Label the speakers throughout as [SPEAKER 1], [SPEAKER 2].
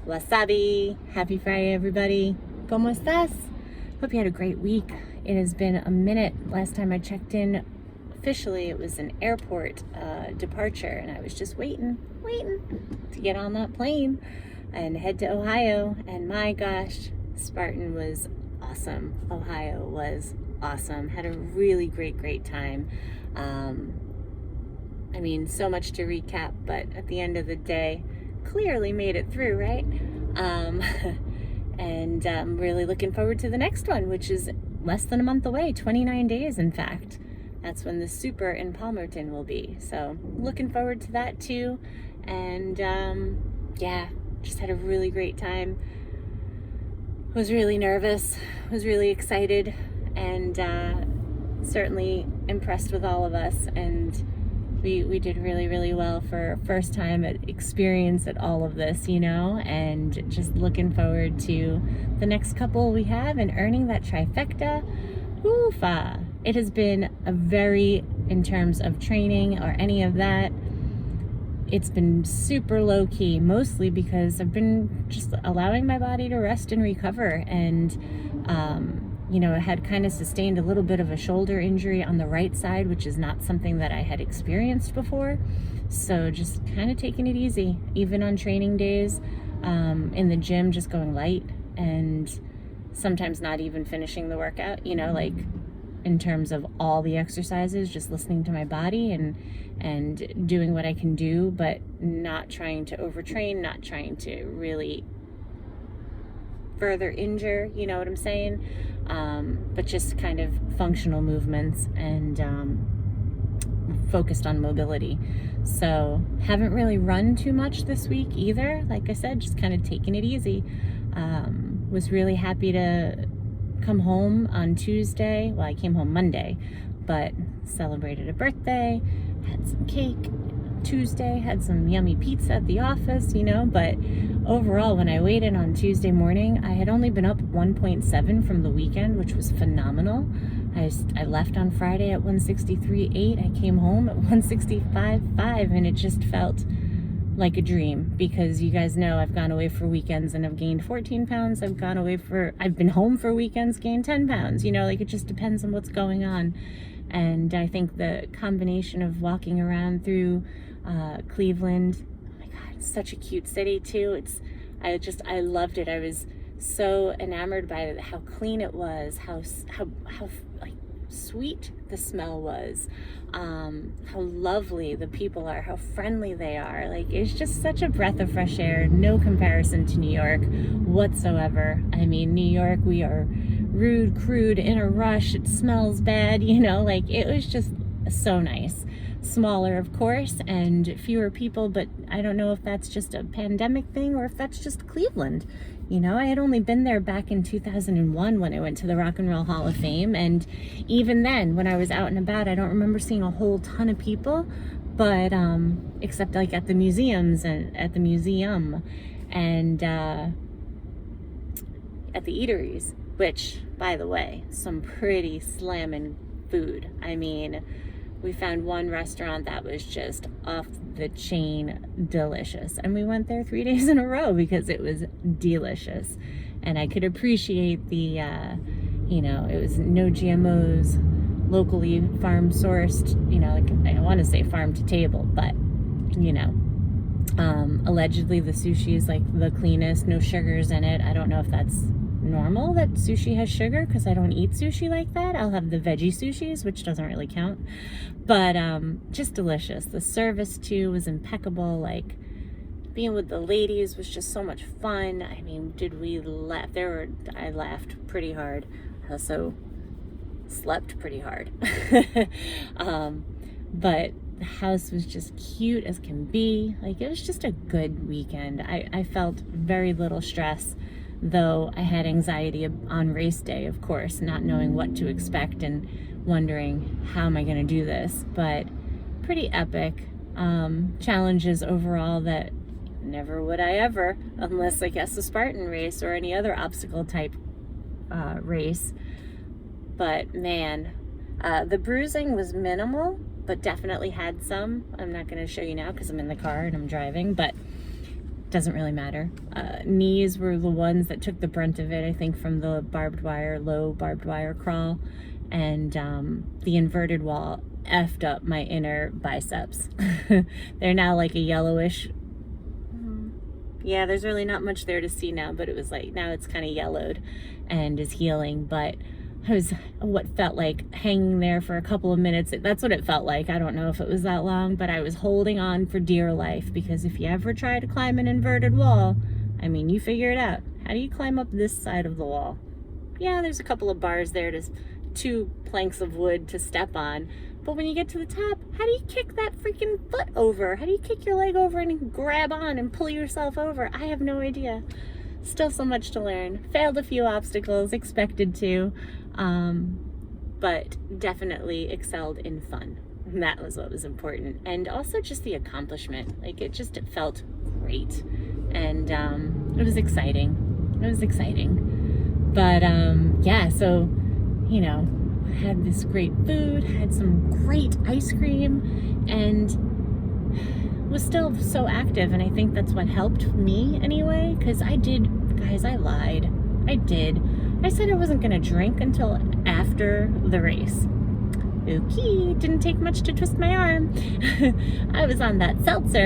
[SPEAKER 1] Wasabi! Happy Friday, everybody. ¿Cómo estás? Hope you had a great week. It has been a minute. Last time I checked in officially, it was an airport departure, and I was just waiting to get on that plane and head to Ohio. And my gosh, Spartan was awesome. Ohio was awesome. Had a really great time. So much to recap, but at the end of the day, clearly made it through, right? And I'm really looking forward to the next one, which is less than a month away, 29 days, in fact. That's when the Super in Palmerton will be. So looking forward to that too. And just had a really great time. Was really nervous, was really excited, and certainly impressed with all of us. And we did really well for first time experience at all of this, and just looking forward to the next couple we have and earning that trifecta. Oofa! It has been in terms of training or any of that, it's been super low key, mostly because I've been just allowing my body to rest and recover. And I had kind of sustained a little bit of a shoulder injury on the right side, which is not something that I had experienced before. So just kind of taking it easy, even on training days, in the gym, just going light, and sometimes not even finishing the workout, in terms of all the exercises, just listening to my body and doing what I can do, but not trying to overtrain, not trying to really further injure, you know what I'm saying? But just kind of functional movements and focused on mobility. So haven't really run too much this week either. Like I said, just kind of taking it easy. Was really happy to come home on Tuesday. Well, I came home Monday, but celebrated a birthday, had some cake. Tuesday, had some yummy pizza at the office, but overall, when I weighed in on Tuesday morning, I had only been up 1.7 from the weekend, which was phenomenal. I left on Friday at 163.8. I came home at 165.5, and it just felt like a dream, because you guys know I've gone away for weekends and I've gained 14 pounds. I've been home for weekends, gained 10 pounds, it just depends on what's going on. And I think the combination of walking around through Cleveland, oh my God, it's such a cute city too. I loved it. I was so enamored by how clean it was, how like sweet the smell was, how lovely the people are, how friendly they are. Like, it's just such a breath of fresh air. No comparison to New York whatsoever. New York, we are rude, crude, in a rush. It smells bad, it was just so nice. Smaller, of course, and fewer people, but I don't know if that's just a pandemic thing or if that's just Cleveland. I had only been there back in 2001 when I went to the Rock and Roll Hall of Fame, and even then, when I was out and about, I don't remember seeing a whole ton of people, but except like at the museums and at the museum and at the eateries, which, by the way, some pretty slammin' food. We found one restaurant that was just off the chain delicious. And we went there 3 days in a row because it was delicious. And I could appreciate the, it was no GMOs, locally farm sourced, I want to say farm to table, but, allegedly the sushi is like the cleanest, no sugars in it. I don't know if that's normal that sushi has sugar, because I don't eat sushi like that. I'll have the veggie sushis, which doesn't really count, but just delicious. The service too was impeccable. Like, being with the ladies was just so much fun. Did we laugh? I laughed pretty hard. I also slept pretty hard. But the house was just cute as can be. Like, it was just a good weekend. I felt very little stress, though I had anxiety on race day, of course, not knowing what to expect and wondering, how am I going to do this? But pretty epic. Challenges overall that never would I ever, unless I guess a Spartan race or any other obstacle type race. But man, the bruising was minimal, but definitely had some. I'm not going to show you now because I'm in the car and I'm driving, but doesn't really matter. Knees were the ones that took the brunt of it, I think, from the low barbed wire crawl. And the inverted wall effed up my inner biceps. They're now like a yellowish. Yeah, there's really not much there to see now, but it was like, now it's kind of yellowed and is healing. But I was what felt like hanging there for a couple of minutes. That's what it felt like. I don't know if it was that long, but I was holding on for dear life, because if you ever try to climb an inverted wall, I mean, you figure it out. How do you climb up this side of the wall? Yeah, there's a couple of bars there, to 2 planks of wood to step on. But when you get to the top, how do you kick that freaking foot over? How do you kick your leg over and grab on and pull yourself over? I have no idea. Still so much to learn. Failed a few obstacles, expected to, but definitely excelled in fun. And that was what was important. And also just the accomplishment. Like, it felt great. And it was exciting. It was exciting. But yeah, so, you know, had this great food, had some great ice cream, and was still so active. And I think that's what helped me anyway, because I lied. I said I wasn't going to drink until after the race. Okay, didn't take much to twist my arm. I was on that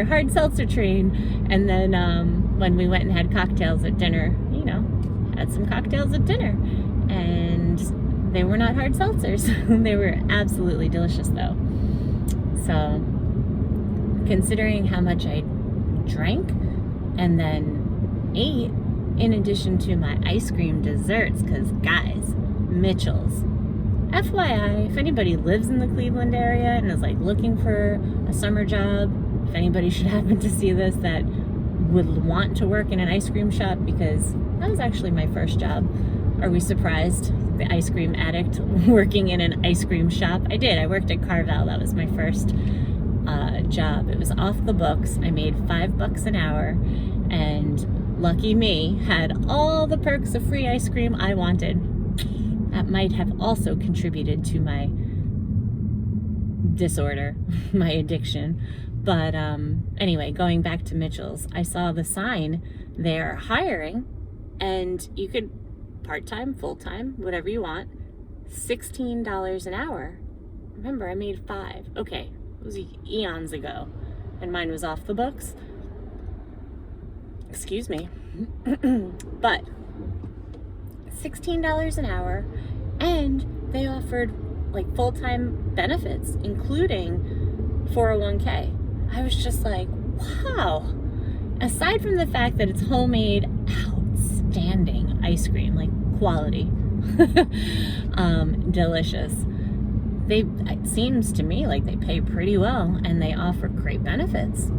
[SPEAKER 1] hard seltzer train. And then when we went and had cocktails at dinner, you know, had some cocktails at dinner. And they were not hard seltzers. They were absolutely delicious, though. So, considering how much I drank and then ate, in addition to my ice cream desserts, because guys, Mitchell's. FYI, if anybody lives in the Cleveland area and is like looking for a summer job, if anybody should happen to see this that would want to work in an ice cream shop, because that was actually my first job. Are we surprised? The ice cream addict working in an ice cream shop. I did. I worked at Carvel. That was my first job. It was off the books. I made $5 an hour, and lucky me, had all the perks of free ice cream I wanted. That might have also contributed to my disorder, my addiction. But anyway, going back to Mitchell's, I saw the sign, they're hiring, and you could part-time, full-time, whatever you want, $16 an hour. Remember, I made $5. Okay, it was eons ago, and mine was off the books. Excuse me. But $16 an hour, and they offered like full-time benefits, including 401k. I was just like, wow. Aside from the fact that it's homemade, outstanding ice cream, like quality, delicious. It seems to me like they pay pretty well, and they offer great benefits.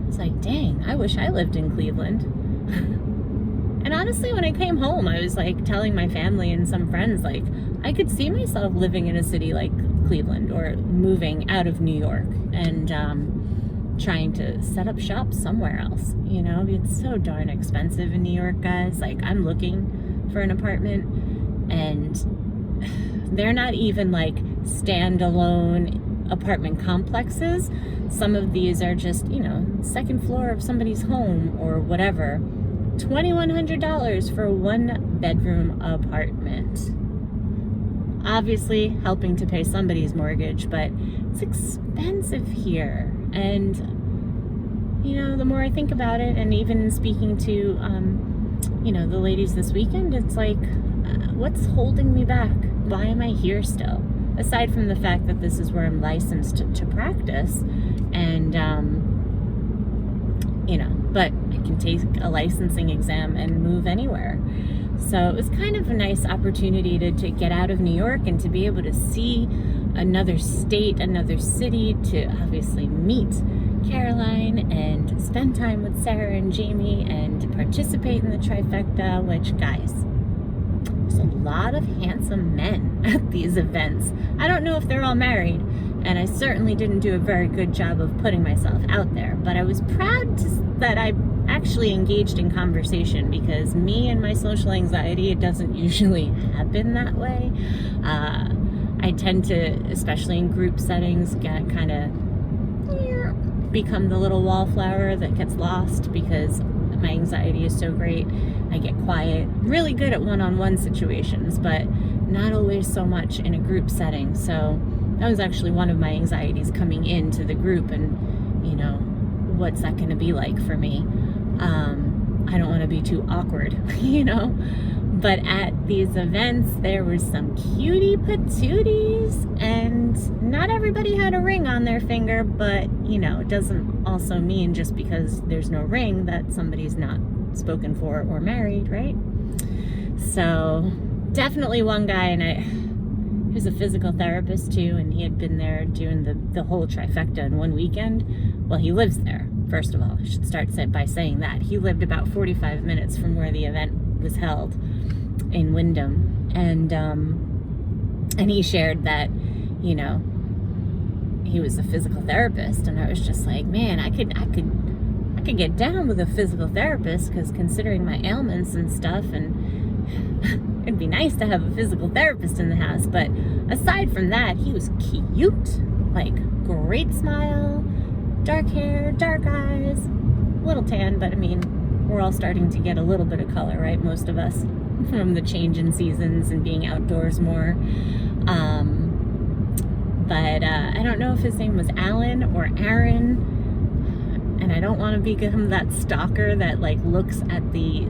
[SPEAKER 1] It's like, dang, I wish I lived in Cleveland. And honestly, when I came home, I was like telling my family and some friends, like, I could see myself living in a city like Cleveland, or moving out of New York and trying to set up shop somewhere else. You know, it's so darn expensive in New York, guys. Like, I'm looking for an apartment, and they're not even like standalone apartment complexes. Some of these are just, you know, second floor of somebody's home or whatever. $2,100 for a 1-bedroom apartment. Obviously helping to pay somebody's mortgage, but it's expensive here. And, you know, the more I think about it, and even speaking to, you know, the ladies this weekend, it's like, what's holding me back? Why am I here still? Aside from the fact that this is where I'm licensed to practice, and, you know, but I can take a licensing exam and move anywhere. So it was kind of a nice opportunity to get out of New York and to be able to see another state, another city, to obviously meet Caroline and spend time with Sarah and Jamie and to participate in the trifecta, which, guys, there's a lot of handsome men at these events. I don't know if they're all married, and I certainly didn't do a very good job of putting myself out there, but I was proud that I actually engaged in conversation, because me and my social anxiety, it doesn't usually happen that way. I tend to, especially in group settings, kind of become the little wallflower that gets lost, because my anxiety is so great. I get quiet, really good at one-on-one situations, but not always so much in a group setting. So that was actually one of my anxieties coming into the group, and you know, what's that going to be like for me? I don't want to be too awkward, you know. But at these events, there were some cutie patooties, and not everybody had a ring on their finger, but, you know, it doesn't also mean just because there's no ring that somebody's not spoken for or married, right? So definitely one guy, and he was a physical therapist too, and he had been there doing the whole trifecta in one weekend. Well, he lives there, first of all. I should start by saying that. He lived about 45 minutes from where the event was held in Wyndham, and he shared that, you know, he was a physical therapist, and I was just like, man, I could get down with a physical therapist, because considering my ailments and stuff, and it'd be nice to have a physical therapist in the house. But aside from that, he was cute, like great smile, dark hair, dark eyes, little tan, but I mean, we're all starting to get a little bit of color, right? Most of us, from the change in seasons and being outdoors more. But I don't know if his name was Alan or Aaron, and I don't want to become that stalker that like looks at the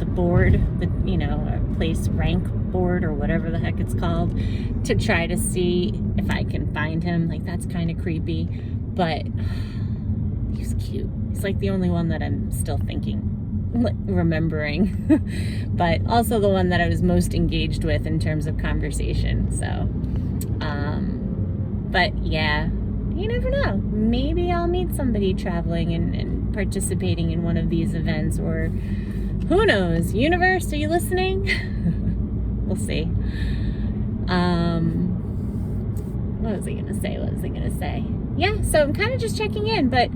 [SPEAKER 1] board, the, you know, place rank board or whatever the heck it's called, to try to see if I can find him. Like, that's kind of creepy, but he's cute. He's like the only one that I'm still remembering, but also the one that I was most engaged with in terms of conversation. So, but yeah, you never know. Maybe I'll meet somebody traveling and participating in one of these events, or who knows? Universe, are you listening? We'll see. What was I gonna say? Yeah, so I'm kind of just checking in, but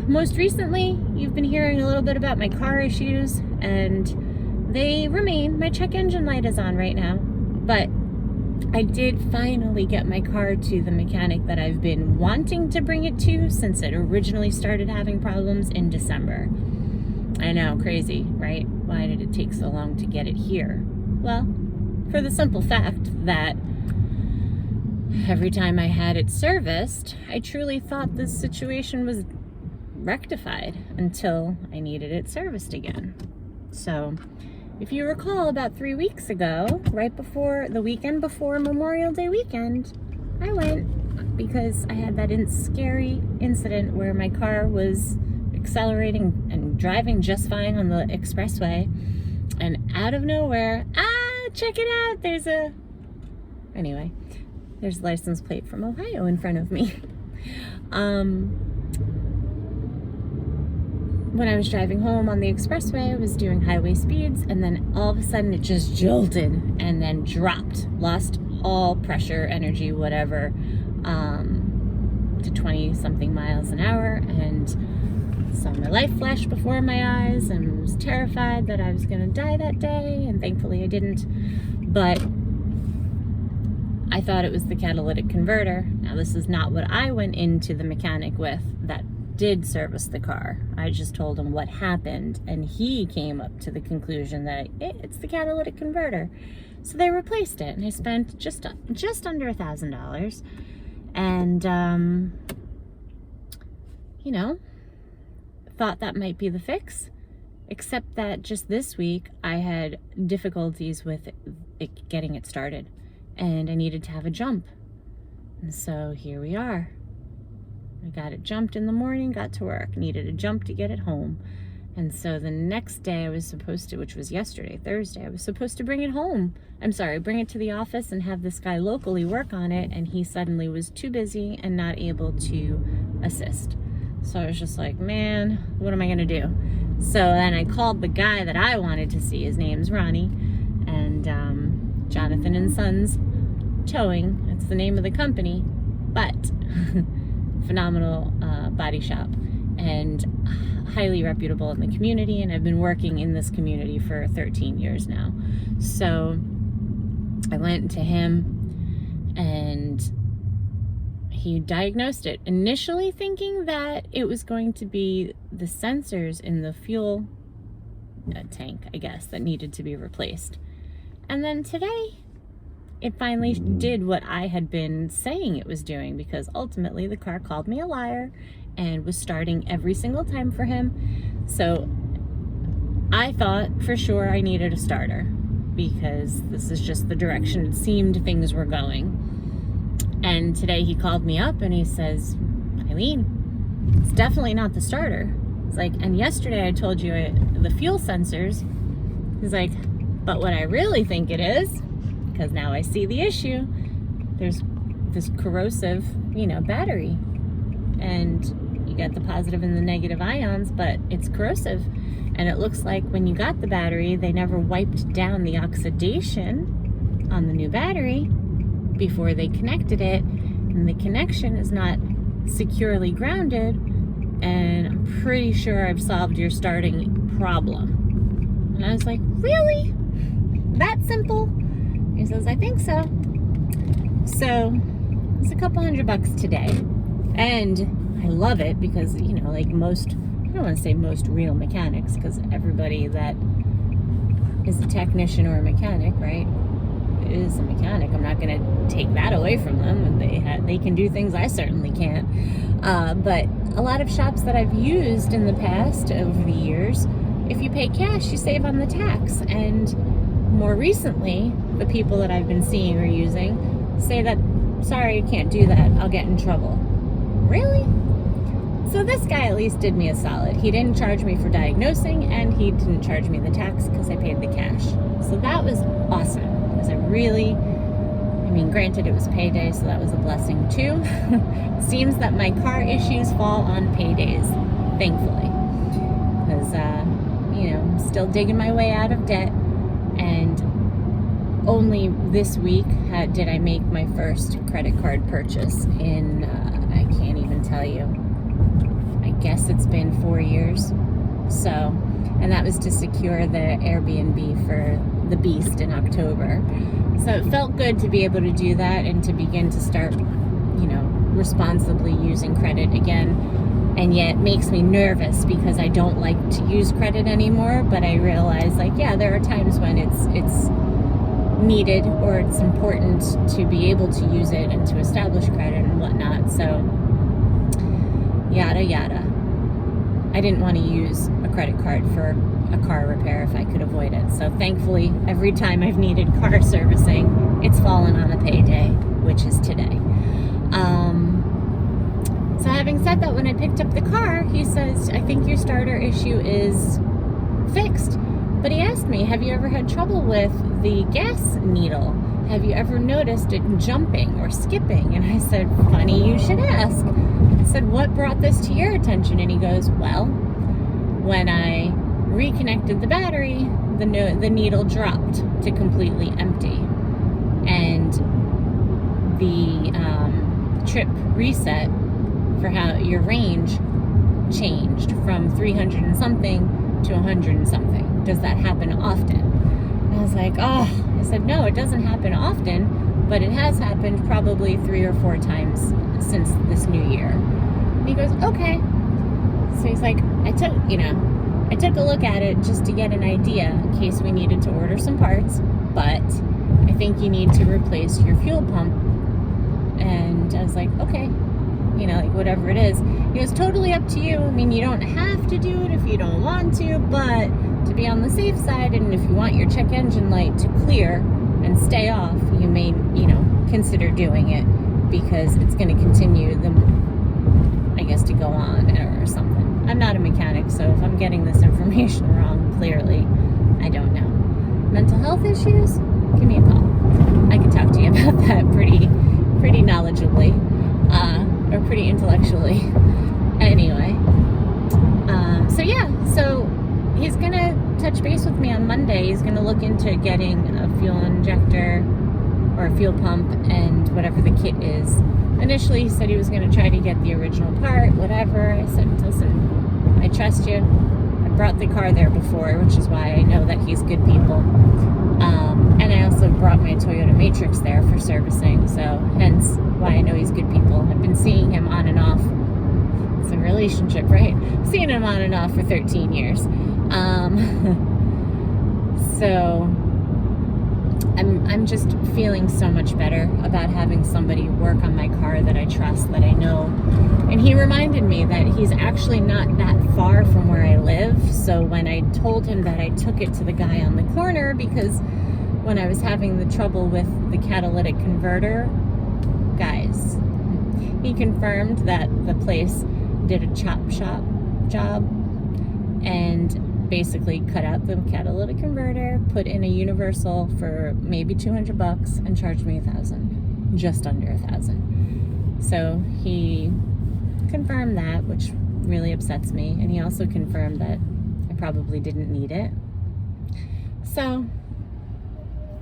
[SPEAKER 1] most recently, you've been hearing a little bit about my car issues, and they remain. My check engine light is on right now, but I did finally get my car to the mechanic that I've been wanting to bring it to since it originally started having problems in December. I know, crazy, right? Why did it take so long to get it here? Well, for the simple fact that every time I had it serviced, I truly thought this situation was rectified until I needed it serviced again. So, if you recall, about 3 weeks ago, right before the weekend before Memorial Day weekend, I went because I had that scary incident where my car was accelerating and driving just fine on the expressway, and out of nowhere, check it out, there's a license plate from Ohio in front of me. When I was driving home on the expressway, I was doing highway speeds, and then all of a sudden it just jolted and then dropped, lost all pressure, energy, whatever, to 20 something miles an hour, and saw my life flash before my eyes, and was terrified that I was gonna die that day, and thankfully I didn't. But I thought it was the catalytic converter. Now, this is not what I went into the mechanic with that did service the car. I just told him what happened, and he came up to the conclusion that it's the catalytic converter. So they replaced it, and I spent just under $1,000. And you know, thought that might be the fix, except that just this week I had difficulties with it getting it started, and I needed to have a jump. And so here we are. I got it jumped in the morning, got to work, needed a jump to get it home. And so the next day I was supposed to, which was yesterday, Thursday, I was supposed to bring it home. Bring it to the office and have this guy locally work on it, and he suddenly was too busy and not able to assist. So I was just like, man, what am I gonna do? So then I called the guy that I wanted to see. His name's Ronnie, and Jonathan and Sons Towing, that's the name of the company, but phenomenal body shop, and highly reputable in the community, and I've been working in this community for 13 years now. So I went to him, and he diagnosed it, initially thinking that it was going to be the sensors in the fuel tank, I guess, that needed to be replaced. And then today, it finally did what I had been saying it was doing, because ultimately the car called me a liar and was starting every single time for him. So I thought for sure I needed a starter, because this is just the direction it seemed things were going. And today he called me up and he says, Eileen, it's definitely not the starter. It's like, and yesterday I told you the fuel sensors. He's like, but what I really think it is, because now I see the issue, there's this corrosive, battery. And you got the positive and the negative ions, but it's corrosive. And it looks like when you got the battery, they never wiped down the oxidation on the new battery before they connected it. And the connection is not securely grounded. And I'm pretty sure I've solved your starting problem. And I was like, really? That simple? He says, I think so. So it's a couple $100 today. And I love it because, like most, I don't want to say most real mechanics, because everybody that is a technician or a mechanic, right, is a mechanic. I'm not going to take that away from them. And they can do things I certainly can't. But a lot of shops that I've used in the past, over the years, if you pay cash, you save on the tax. And more recently, the people that I've been seeing or using say that, sorry, you can't do that. I'll get in trouble. Really? So this guy at least did me a solid. He didn't charge me for diagnosing, and he didn't charge me the tax because I paid the cash. So that was awesome. Because granted it was payday, so that was a blessing too. Seems that my car issues fall on paydays, thankfully. Because, I'm still digging my way out of debt. And only this week did I make my first credit card purchase in, I can't even tell you, I guess it's been 4 years. So, and that was to secure the Airbnb for the Beast in October. So it felt good to be able to do that and to begin to start, responsibly using credit again. And yet makes me nervous because I don't like to use credit anymore, but I realize, there are times when it's needed or it's important to be able to use it and to establish credit and whatnot. So yada yada. I didn't want to use a credit card for a car repair if I could avoid it. So thankfully, every time I've needed car servicing, it's fallen on a payday, which is today. So having said that, when I picked up the car, he says, I think your starter issue is fixed. But he asked me, have you ever had trouble with the gas needle? Have you ever noticed it jumping or skipping? And I said, funny you should ask. I said, what brought this to your attention? And he goes, well, when I reconnected the battery, the needle dropped to completely empty. And the trip reset for how your range changed from 300 and something to 100 and something. Does that happen often? And I was like, I said, no, it doesn't happen often, but it has happened probably 3 or 4 times since this new year. And he goes, okay. So he's like, I took a look at it just to get an idea in case we needed to order some parts, but I think you need to replace your fuel pump. And I was like, okay, whatever it is. It was totally up to you. You don't have to do it if you don't want to, but to be on the safe side, and if you want your check engine light to clear and stay off, you may, consider doing it, because it's going to continue to go on or something. I'm not a mechanic, so if I'm getting this information wrong, clearly, I don't know. Mental health issues? Give me a call. I can talk to you about that pretty knowledgeably, or pretty intellectually. Anyway, so he's gonna touch base with me on Monday. He's gonna look into getting a fuel injector or a fuel pump and whatever the kit is. Initially, he said he was going to try to get the original part, whatever. I said, listen, I trust you. I brought the car there before, which is why I know that he's good people. And I also also brought my Toyota Matrix there for servicing, so hence why I know he's good people. I've been seeing him on and off. It's a relationship, right? Seeing him on and off for 13 years. So I'm just feeling so much better about having somebody work on my car that I trust, that I know. And he reminded me that he's actually not that far from where I live. So when I told him that, I took it to the guy on the corner, because when I was having the trouble with the catalytic converter, guys, he confirmed that the place did a chop shop job and basically cut out the catalytic converter, put in a universal for maybe $200 and charged me $1,000, just under $1,000. So he confirmed that, which really upsets me, and he also confirmed that I probably didn't need it. So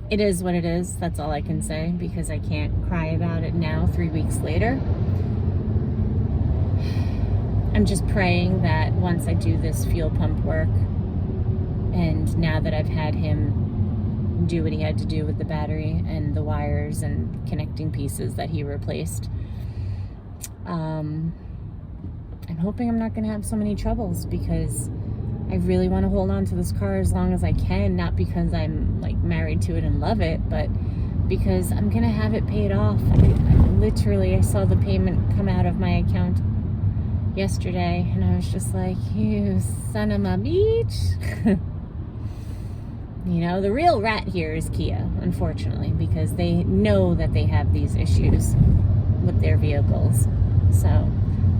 [SPEAKER 1] it is what it is. That's all I can say, because I can't cry about it now 3 weeks later. I'm just praying that once I do this fuel pump work, and now that I've had him do what he had to do with the battery and the wires and connecting pieces that he replaced, I'm hoping I'm not going to have so many troubles, because I really want to hold on to this car as long as I can, not because I'm like married to it and love it, but because I'm going to have it paid off. I saw the payment come out of my account yesterday, and I was just like, you son of a bitch. You know, the real rat here is Kia, unfortunately, because they know that they have these issues with their vehicles. So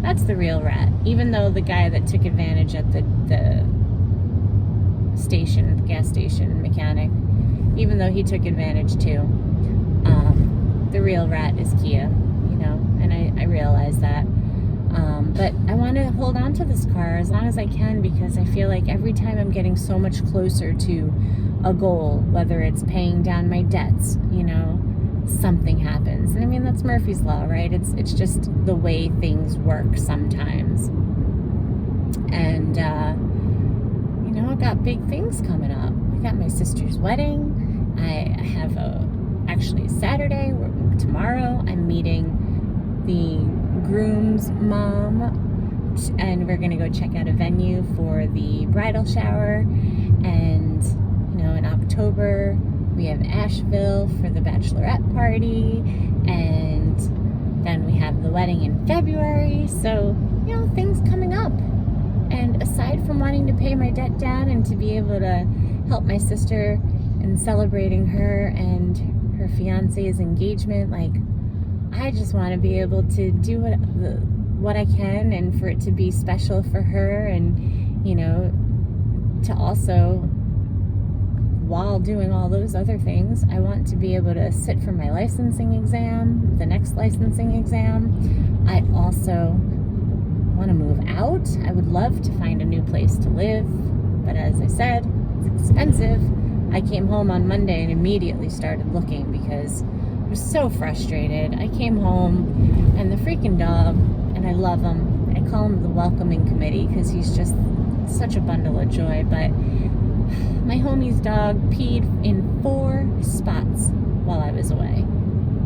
[SPEAKER 1] that's the real rat. Even though the guy that took advantage at the gas station mechanic, even though he took advantage too, the real rat is Kia, you know, and I realize that. But I want to hold on to this car as long as I can, because I feel like every time I'm getting so much closer to a goal, whether it's paying down my debts, you know, something happens. And I mean, that's Murphy's Law, right? It's just the way things work sometimes. And, you know, I got big things coming up. I got my sister's wedding. I have actually Saturday, tomorrow, I'm meeting the groom's mom, and we're gonna go check out a venue for the bridal shower. And you know, in October we have Asheville for the bachelorette party, and then we have the wedding in February. So you know, things coming up. And aside from wanting to pay my debt down and to be able to help my sister in celebrating her and her fiance's engagement, like, I just want to be able to do what I can, and for it to be special for her, and, you know, to also, while doing all those other things, I want to be able to sit for my licensing exam, the next licensing exam. I also want to move out. I would love to find a new place to live, but as I said, it's expensive. I came home on Monday and immediately started looking because I was so frustrated. I came home and the freaking dog, and I love him. I call him the welcoming committee because he's just such a bundle of joy. But my homie's dog peed in 4 spots while I was away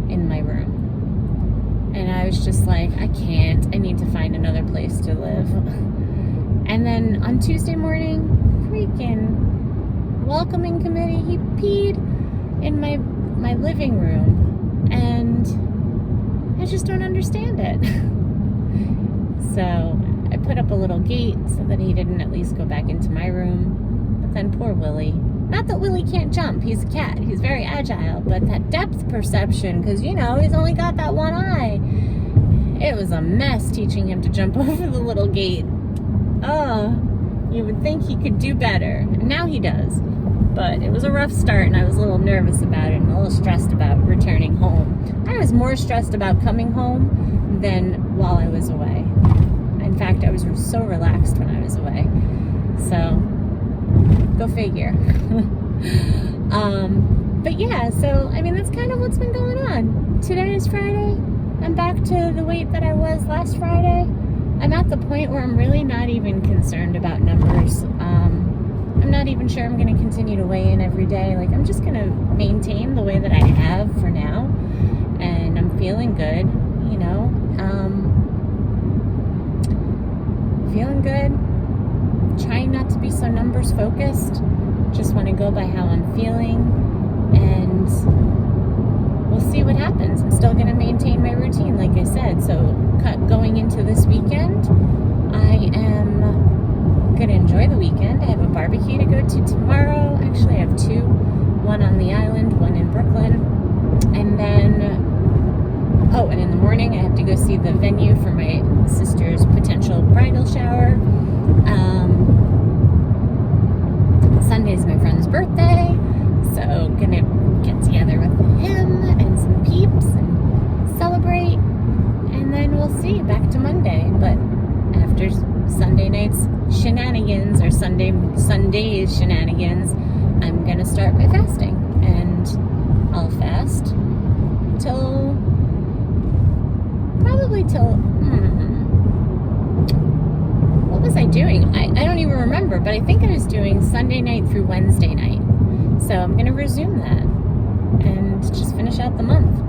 [SPEAKER 1] in my room. And I was just like, I can't. I need to find another place to live. And then on Tuesday morning, freaking welcoming committee, he peed in my living room, and I just don't understand it. So I put up a little gate so that he didn't at least go back into my room. But then poor Willie, not that Willie can't jump, he's a cat, he's very agile, but that depth perception, because you know, he's only got that one eye, it was a mess teaching him to jump over the little gate. Oh, you would think he could do better, and now he does. But it was a rough start, and I was a little nervous about it and a little stressed about returning home. I was more stressed about coming home than while I was away. In fact, I was so relaxed when I was away. So, go figure. But yeah, so, I mean, that's kind of what's been going on. Today is Friday. I'm back to the weight that I was last Friday. I'm at the point where I'm really not even concerned about numbers. I'm not even sure I'm going to continue to weigh in every day. Like, I'm just going to maintain the way that I have for now. And I'm feeling good, you know. Feeling good. Trying not to be so numbers focused. Just want to go by how I'm feeling. And we'll see what happens. I'm still going to maintain my routine, like I said. So going into this weekend, I am going to enjoy the weekend. I have a barbecue to go to tomorrow. Actually, I have two. One on the island, one in Brooklyn. And then, and in the morning, I have to go see the venue for my sister's potential bridal shower. Sunday's my friend's birthday. So, gonna get together with him and some peeps and celebrate. And then we'll see, back to Monday. But after Sunday night's shenanigans, or Sunday's shenanigans, I'm gonna start my fasting. And I'll fast till what was I doing? I don't even remember, but I think I was doing Sunday night through Wednesday night. So I'm going to resume that and just finish out the month.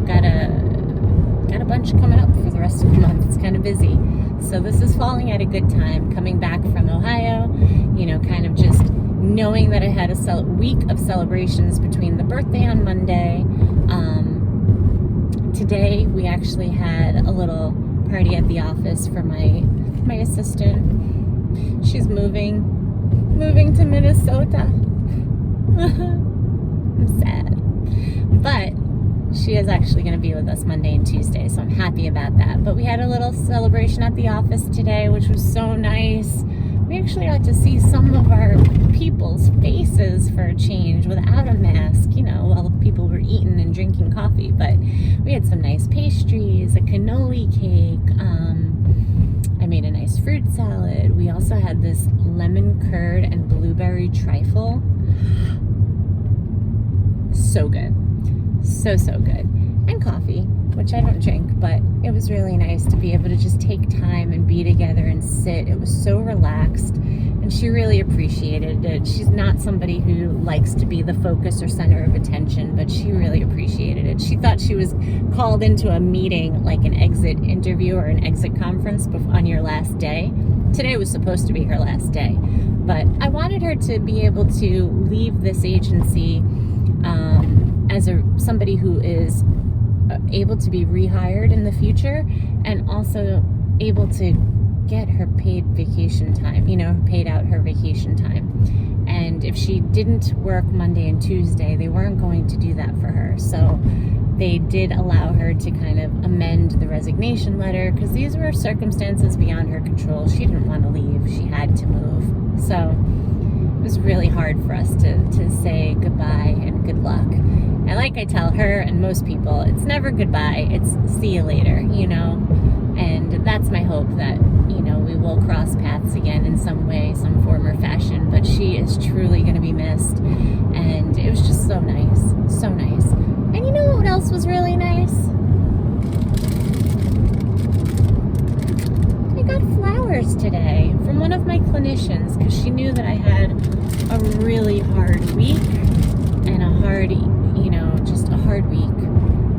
[SPEAKER 1] Got a bunch coming up for the rest of the month. It's kind of busy. So this is falling at a good time, coming back from Ohio, kind of just knowing that I had a week of celebrations between the birthday on Monday. Today we actually had a little party at the office for my assistant. She's moving to Minnesota. I'm sad. But she is actually going to be with us Monday and Tuesday, so I'm happy about that. But we had a little celebration at the office today, which was so nice. We actually got to see some of our people's faces for a change without a mask, while people were eating and drinking coffee. But we had some nice pastries, a cannoli cake. I made a nice fruit salad. We also had this lemon curd and blueberry trifle. So good. So good. And coffee, which I don't drink, but it was really nice to be able to just take time and be together and sit. It was so relaxed, and she really appreciated it. She's not somebody who likes to be the focus or center of attention, but she really appreciated it. She thought she was called into a meeting, like an exit interview or an exit conference on your last day. Today was supposed to be her last day, but I wanted her to be able to leave this agency as somebody who is able to be rehired in the future, and also able to get her paid vacation time, paid out her vacation time. And if she didn't work Monday and Tuesday, they weren't going to do that for her. So they did allow her to kind of amend the resignation letter, because these were circumstances beyond her control. She didn't want to leave. She had to move. So it was really hard for us to say goodbye and good luck. And like I tell her and most people, it's never goodbye, it's see you later, and that's my hope, that, we will cross paths again in some way, some form or fashion. But she is truly going to be missed, and it was just so nice. And you know what else was really nice? I got flowers today from one of my clinicians, because she knew that I had a really hard week and a hard week.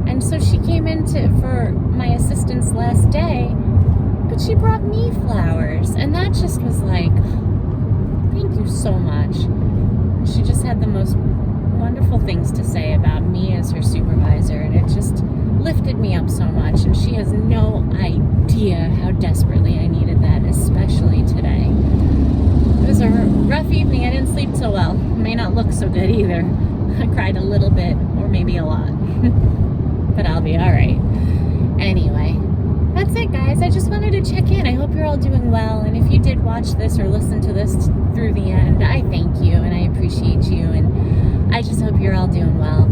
[SPEAKER 1] And so she came in for my assistant's last day, but she brought me flowers, and that just was like, thank you so much. She just had the most wonderful things to say about me as her supervisor, and it just lifted me up so much. And she has no idea how desperately I needed that, especially today. It was a rough evening. I didn't sleep so well. May not look so good either. I cried a little bit, or maybe a lot. But I'll be all right. Anyway, that's it, guys. I just wanted to check in. I hope you're all doing well. And if you did watch this or listen to this through the end, I thank you and I appreciate you. And I just hope you're all doing well.